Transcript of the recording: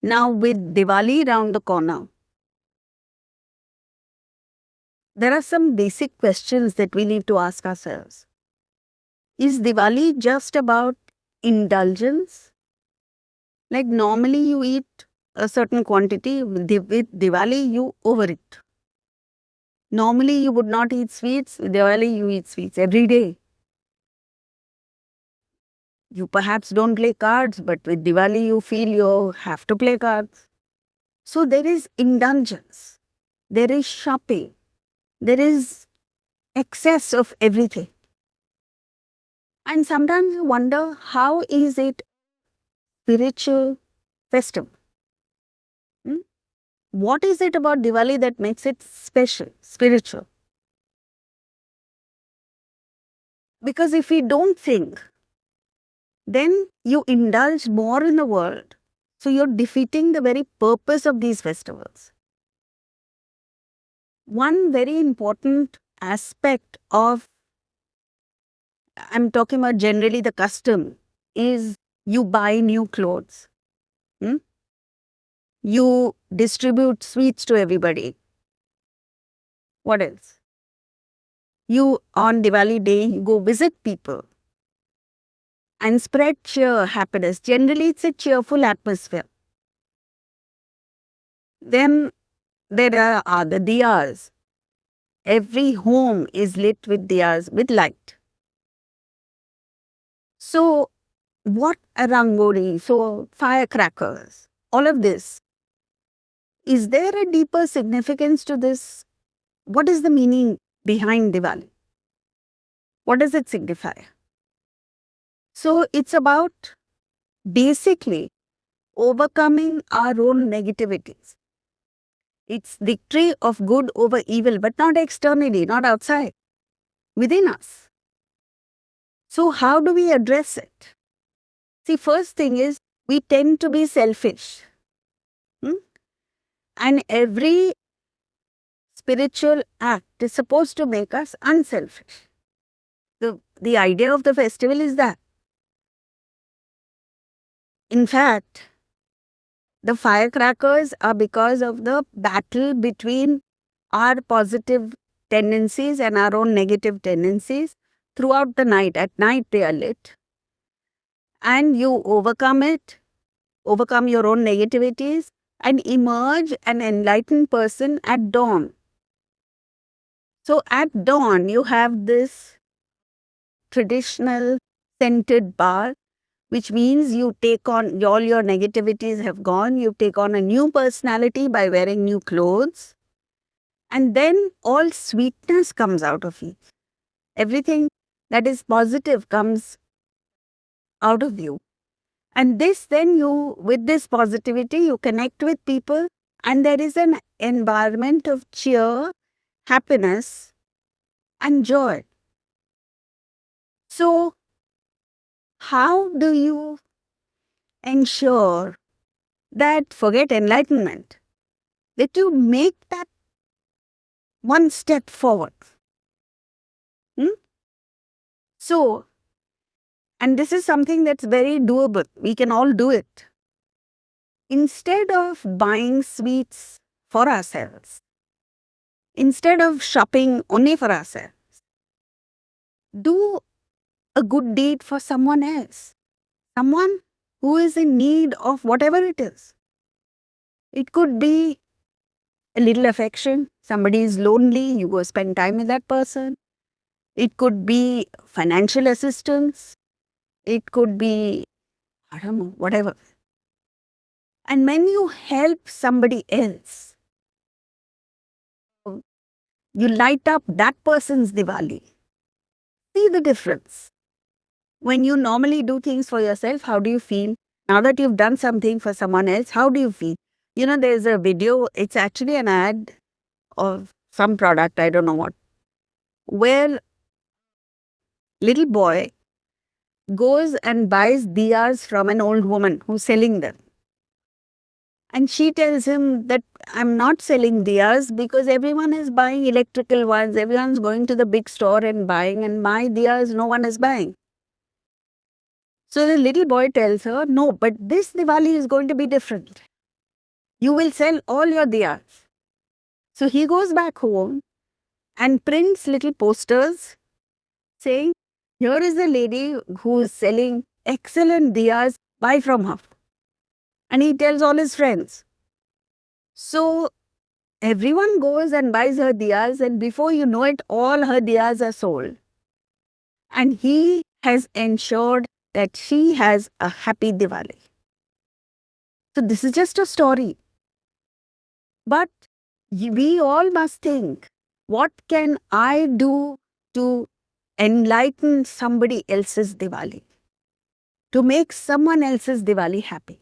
Now, with Diwali round the corner, there are some basic questions that we need to ask ourselves. Is Diwali just about indulgence? Like normally you eat a certain quantity, with Diwali you overeat. Normally you would not eat sweets, with Diwali you eat sweets every day. You perhaps don't play cards, but with Diwali you feel you have to play cards. So there is indulgence, there is shopping, there is excess of everything. And sometimes you wonder, how is it spiritual festival? Hmm? What is it about Diwali that makes it special, spiritual? Because if we don't think, then you indulge more in the world. So you're defeating the very purpose of these festivals. One very important aspect of, I'm talking about generally the custom, is you buy new clothes. Hmm? You distribute sweets to everybody. What else? You, on Diwali day, you go visit people and spread cheer, happiness. Generally, it's a cheerful atmosphere. Then there are the diyas. Every home is lit with diyas, with light. So, what a rangoli, so firecrackers, all of this. Is there a deeper significance to this? What is the meaning behind Diwali? What does it signify? So, it's about basically overcoming our own negativities. It's victory of good over evil, but not externally, not outside, within us. So how do we address it? See, first thing is we tend to be selfish. Hmm? And every spiritual act is supposed to make us unselfish. The idea of the festival is that. In fact, the firecrackers are because of the battle between our positive tendencies and our own negative tendencies throughout the night. At night, they are lit. And you overcome it, overcome your own negativities, and emerge an enlightened person at dawn. So, at dawn, you have this traditional scented bar, which means you take on all your negativities have gone, you take on a new personality by wearing new clothes. And then all sweetness comes out of you. Everything that is positive comes out of you. And this then you, with this positivity, you connect with people and there is an environment of cheer, happiness and joy. So, how do you ensure that, forget enlightenment, that you make that one step forward? Hmm? So, and this is something that's very doable. We can all do it. Instead of buying sweets for ourselves, instead of shopping only for ourselves, do a good deed for someone else, someone who is in need of whatever it is. It could be a little affection. Somebody is lonely, you go spend time with that person. It could be financial assistance. It could be, I don't know, whatever. And when you help somebody else, you light up that person's Diwali. See the difference. When you normally do things for yourself, how do you feel? Now that you've done something for someone else, how do you feel? You know, there's a video, it's actually an ad of some product, I don't know what, where little boy goes and buys diyas from an old woman who's selling them. And she tells him that I'm not selling diyas because everyone is buying electrical ones. Everyone's going to the big store and buying, and my diyas no one is buying. So the little boy tells her, no, but this Diwali is going to be different. You will sell all your diyas. So he goes back home and prints little posters saying, here is a lady who is selling excellent diyas, buy from her. And he tells all his friends. So everyone goes and buys her diyas, and before you know it, all her diyas are sold. And he has ensured that she has a happy Diwali. So this is just a story. But we all must think, what can I do to enlighten somebody else's Diwali? To make someone else's Diwali happy?